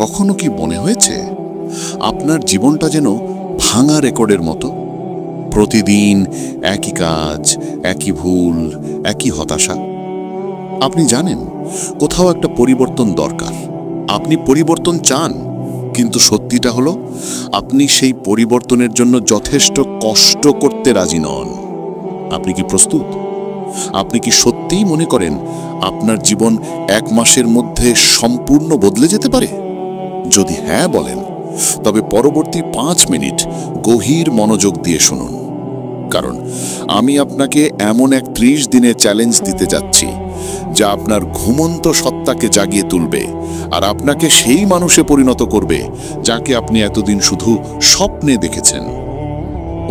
কখনো কি মনে হয়েছে আপনার জীবনটা যেন ভাঙা রেকর্ডের মতো? প্রতিদিন একই কাজ, একই ভুল, একই হতাশা। আপনি জানেন কোথাও একটা পরিবর্তন দরকার, আপনি পরিবর্তন চান, কিন্তু সত্যিটা হলো আপনি সেই পরিবর্তনের জন্য যথেষ্ট কষ্ট করতে রাজি নন। আপনি কি প্রস্তুত? আপনি কি সত্যিই মনে করেন আপনার জীবন 1 মাসের মধ্যে সম্পূর্ণ বদলে যেতে পারে? যদি হ্যাঁ বলেন, তবে পরবর্তী 5 মিনিট গভীর মনোযোগ দিয়ে শুনুন, কারণ আমি আপনাকে এমন এক 30 দিনের চ্যালেঞ্জ দিতে যাচ্ছি যা আপনার ঘুমন্ত সত্তাকে জাগিয়ে তুলবে আর আপনাকে সেই মানুষে পরিণত করবে যাকে আপনি এতদিন শুধু স্বপ্নে দেখেছেন।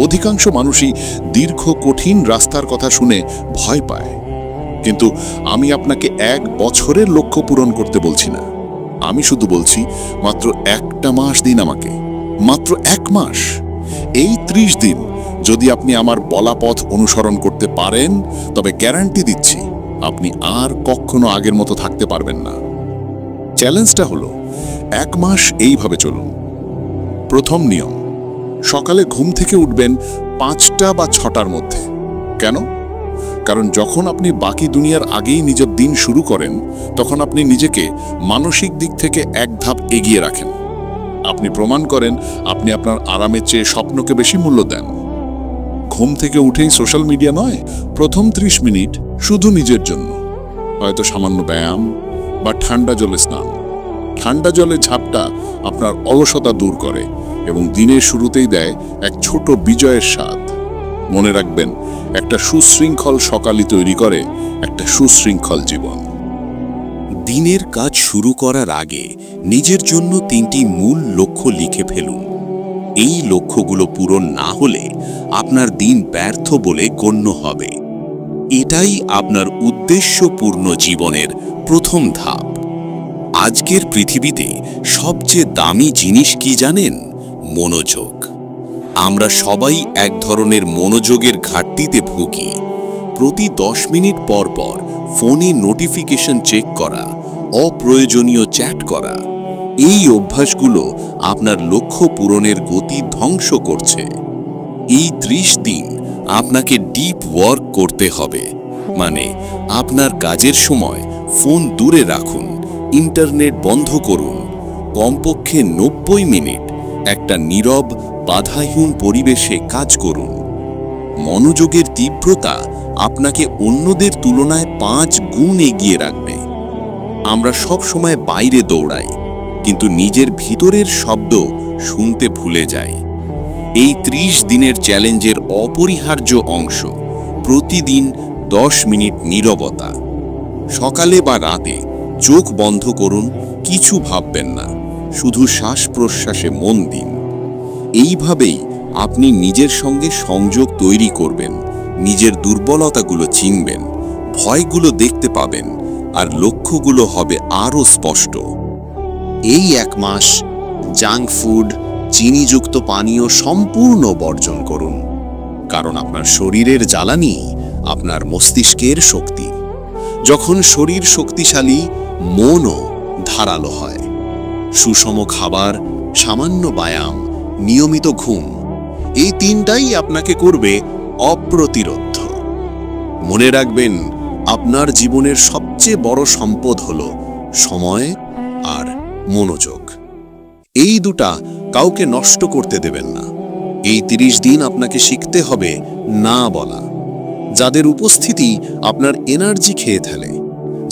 অধিকাংশ মানুষই দীর্ঘ কঠিন রাস্তার কথা শুনে ভয় পায়, কিন্তু আমি আপনাকে 1 বছরের লক্ষ্য পূরণ করতে বলছি না। আমি শুধু বলছি মাত্র 1টা মাস দিন আমাকে, মাত্র 1 মাস। এই 30 দিন যদি আপনি আমার বলা পথ অনুসরণ করতে পারেন, তবে গ্যারান্টি দিচ্ছি আপনি আর কখনো আগের মতো থাকতে পারবেন না। চ্যালেঞ্জটা হলো 1 মাস এইভাবে চলুন। প্রথম নিয়ম, সকালে ঘুম থেকে উঠবেন 5টা বা 6টার মধ্যে। কেন? কারণ যখন আপনি বাকি দুনিয়ার আগেই নিজের দিন শুরু করেন, তখন আপনি নিজেকে মানসিক দিক থেকে 1 ধাপ এগিয়ে রাখেন। আপনি প্রমাণ করেন আপনি আপনার আরামের চেয়ে স্বপ্নকে বেশি মূল্য দেন। ঘুম থেকে উঠেই সোশ্যাল মিডিয়া নয়, প্রথম 30 মিনিট শুধু নিজের জন্য। হয়তো সামান্য ব্যায়াম বা ঠান্ডা জলে স্নান। ঠান্ডা জলে ঝাপটা আপনার অলসতা দূর করে এবং দিনের শুরুতেই দেয় এক ছোট বিজয়ের স্বাদ। মনে রাখবেন, একটা সুশৃঙ্খল সকালই তৈরি করে একটা সুশৃঙ্খল জীবন। দিনের কাজ শুরু করার আগে নিজের জন্য 3টি মূল লক্ষ্য লিখে ফেলুন। এই লক্ষ্যগুলো পূরণ না হলে আপনার দিন ব্যর্থ বলে গণ্য হবে। এটাই আপনার উদ্দেশ্যপূর্ণ জীবনের প্রথম ধাপ। আজকের পৃথিবীতে সবচেয়ে দামি জিনিস কি জানেন? মনোযোগ। আমরা সবাই এক ধরনের মনোযোগের ঘাটতিতে ভুগি। প্রতি 10 মিনিট পর পর ফোনে নোটিফিকেশন চেক করা, অপ্রয়োজনীয় চ্যাট করা, এই অভ্যাসগুলো আপনার লক্ষ্য পূরণের গতি ধ্বংস করছে। এই 30 দিন আপনাকে ডিপ ওয়ার্ক করতে হবে, মানে আপনার কাজের সময় ফোন দূরে রাখুন, ইন্টারনেট বন্ধ করুন। কমপক্ষে 90 মিনিট একটা নীরব, বাধাহীন পরিবেশে কাজ করুন। মনোযোগের তীব্রতা আপনাকে অন্যদের তুলনায় 5 গুণ এগিয়ে রাখবে। আমরা সব সময় বাইরে দৌড়াই, কিন্তু নিজের ভিতরের শব্দ শুনতে ভুলে যাই। এই 30 দিনের চ্যালেঞ্জের অপরিহার্য অংশ প্রতিদিন 10 মিনিট নীরবতা। সকালে বা রাতে চোখ বন্ধ করুন, কিছু ভাববেন না, শুধু শ্বাস প্রশ্বাসে মন দিন। এইভাবেই আপনি নিজের সঙ্গে সংযোগ তৈরি করবেন, নিজের দুর্বলতাগুলো চিনবেন, ভয়গুলো দেখতে পাবেন, আর লক্ষ্যগুলো হবে আরও স্পষ্ট। এই 1 মাস জাঙ্ক ফুড, চিনিযুক্ত পানীয় সম্পূর্ণ বর্জন করুন, কারণ আপনার শরীরের জ্বালানি আপনার মস্তিষ্কের শক্তি। যখন শরীর শক্তিশালী, মনও ধারালো হয়। সুষম খাবার, সামান্য ব্যায়াম, নিয়মিত ঘুম, এই 3টাই আপনাকে করবে অপ্রতিরোধ্য। মনে রাখবেন, আপনার জীবনের সবচেয়ে বড় সম্পদ হলো সময় আর মনোযোগ। এই দুটা কাউকে নষ্ট করতে দেবেন না। এই 30 দিন আপনাকে শিখতে হবে না বলা। যাদের উপস্থিতি আপনার এনার্জি খেয়ে ফেলে,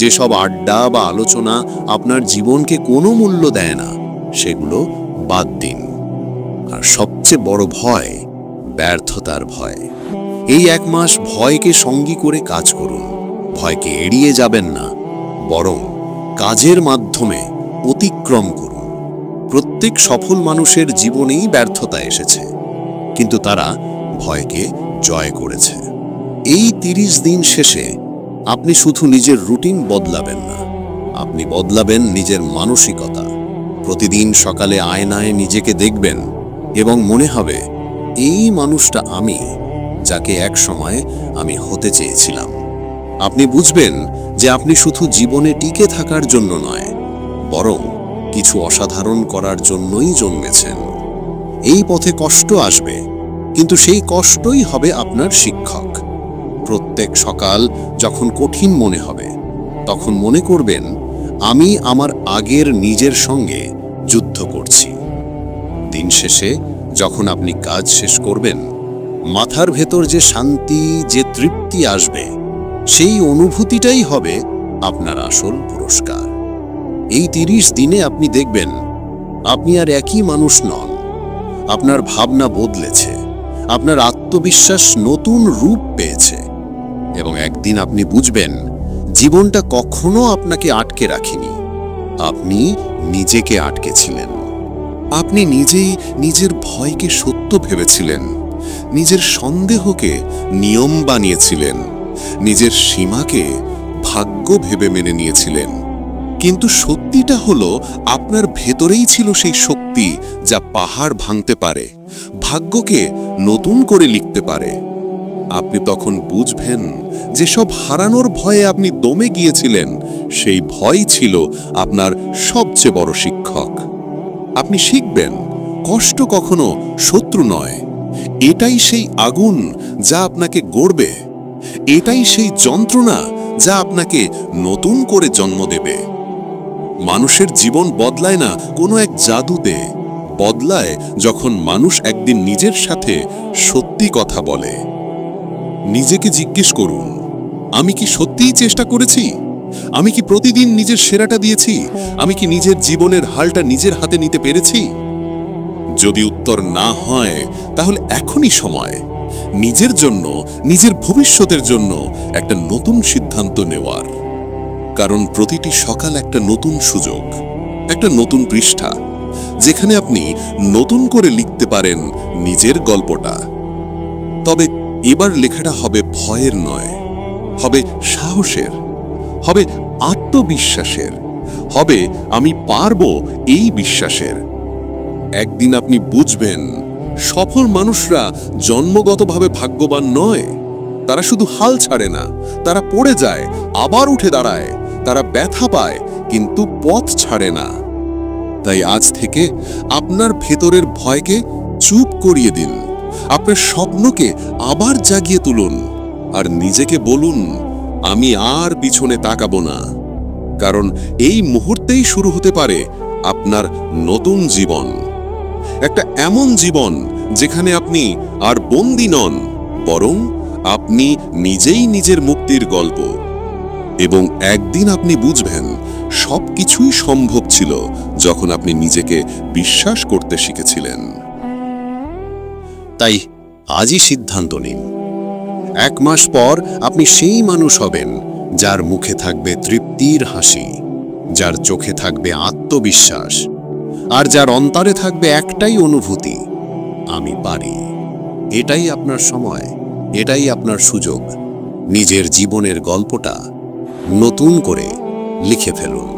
যেসব আড্ডা বা আলোচনা আপনার জীবনকে কোনো মূল্য দেয় না, সেগুলো বাদ দিন। আর সবচেয়ে বড় ভয়, ব্যর্থতার ভয়। এই 1 মাস ভয়কে সঙ্গী করে কাজ করুন। ভয়কে এড়িয়ে যাবেন না, বরং কাজের মাধ্যমে অতিক্রম করুন। প্রত্যেক সফল মানুষের জীবনেই ব্যর্থতা এসেছে, কিন্তু তারা ভয়কে জয় করেছে। এই 30 দিন শেষে আপনি শুধু নিজের রুটিন বদলাবেন না, আপনি বদলাবেন নিজের মানসিকতা। প্রতিদিন সকালে আয়নায় নিজেকে দেখবেন এবং মনে হবে, এই মানুষটা আমি, যাকে এক সময় আমি হতে চেয়েছিলাম। আপনি বুঝবেন যে আপনি শুধু জীবনে টিকে থাকার জন্য নয়, বরং কিছু অসাধারণ করার জন্যই জন্মেছেন। এই পথে কষ্ট আসবে, কিন্তু সেই কষ্টই হবে আপনার শিক্ষক। প্রত্যেক সকাল যখন কঠিন মনে হবে, তখন মনে করবেন, আমি আমার আগের নিজের সঙ্গে যুদ্ধ করছি। দিন শেষে যখন আপনি কাজ শেষ করবেন, মাথার ভেতর যে শান্তি, যে তৃপ্তি আসবে, সেই অনুভূতিটাই হবে আপনার আসল পুরস্কার। এই 30 দিনে আপনি দেখবেন আপনি আর একই মানুষ নন। আপনার ভাবনা বদলেছে, আপনার আত্মবিশ্বাস নতুন রূপ পেয়েছে, এবং একদিন আপনি বুঝবেন জীবনটা কখনো আপনাকে আটকে রাখেনি, আপনি নিজেকে আটকেছিলেন। আপনি নিজেই নিজের ভয়কে সত্য ভেবেছিলেন, নিজের সন্দেহকে নিয়ম বানিয়েছিলেন, নিজের সীমাকে ভাগ্য ভেবে মেনে নিয়েছিলেন। কিন্তু সত্যিটা হলো, আপনার ভেতরেই ছিল সেই শক্তি যা পাহাড় ভাঙতে পারে, ভাগ্যকে নতুন করে লিখতে পারে। আপনি তখন বুঝবেন যে সব হারানোর ভয়ে আপনি দমে গিয়েছিলেন, সেই ভয় ছিল আপনার সবচেয়ে বড় শিক্ষক। আপনি শিখবেন কষ্ট কখনো শত্রু নয়, এটাই সেই আগুন যা আপনাকে গড়বে, এটাই সেই যন্ত্রণা যা আপনাকে নতুন করে জন্ম দেবে। মানুষের জীবন বদলায় না কোনো এক জাদুতে, বদলায় যখন মানুষ একদিন নিজের সাথে সত্যি কথা বলে। নিজেকে জিজ্ঞেস করুন, আমি কি সত্যিই চেষ্টা করেছি? আমি কি প্রতিদিন নিজের সেরাটা দিয়েছি? আমি কি নিজের জীবনের হালটা নিজের হাতে নিতে পেরেছি? যদি উত্তর না হয়, তাহলে এখনই সময় নিজের জন্য, নিজের ভবিষ্যতের জন্য একটা নতুন সিদ্ধান্ত নেওয়ার। কারণ প্রতিটি সকাল একটা নতুন সুযোগ, একটা নতুন পৃষ্ঠা, যেখানে আপনি নতুন করে লিখতে পারেন নিজের গল্পটা। তবে এবার লেখাটা হবে ভয়ের নয়, হবে সাহসের, হবে আত্মবিশ্বাসের, হবে আমি পারবো এই বিশ্বাসের। একদিন আপনি বুঝবেন, সফল মানুষরা জন্মগতভাবে ভাগ্যবান নয়। তারা শুধু হাল ছাড়ে না, তারা পড়ে যায়, আবার উঠে দাঁড়ায়। তারা ব্যথা পায়, কিন্তু পথ ছাড়ে না। তাই আজ থেকে আপনার ভেতরের ভয়কে চুপ করিয়ে দিন, আপনার স্বপ্নকে আবার জাগিয়ে তুলুন, আর নিজেকে বলুন, আমি আর পিছনে তাকাবো না। কারণ এই মুহূর্তেই শুরু হতে পারে আপনার নতুন জীবন, একটা এমন জীবন যেখানে আপনি আর বন্দী নন, বরং আপনি নিজেই নিজের মুক্তির গল্প। এবং একদিন আপনি বুঝবেন সবকিছুই সম্ভব ছিল যখন আপনি নিজেকে বিশ্বাস করতে শিখেছিলেন। তাই আজই সিদ্ধান্ত নিন, 1 মাস পর আপনি সেই মানুষ হবেন যার মুখে থাকবে তৃপ্তির হাসি, যার চোখে থাকবে আত্মবিশ্বাস, আর যার অন্তরে থাকবে একটাই অনুভূতি, আমি পারি। এটাই আপনার সময়, এটাই আপনার সুযোগ। নিজের জীবনের গল্পটা নতুন করে লিখে ফেলুন।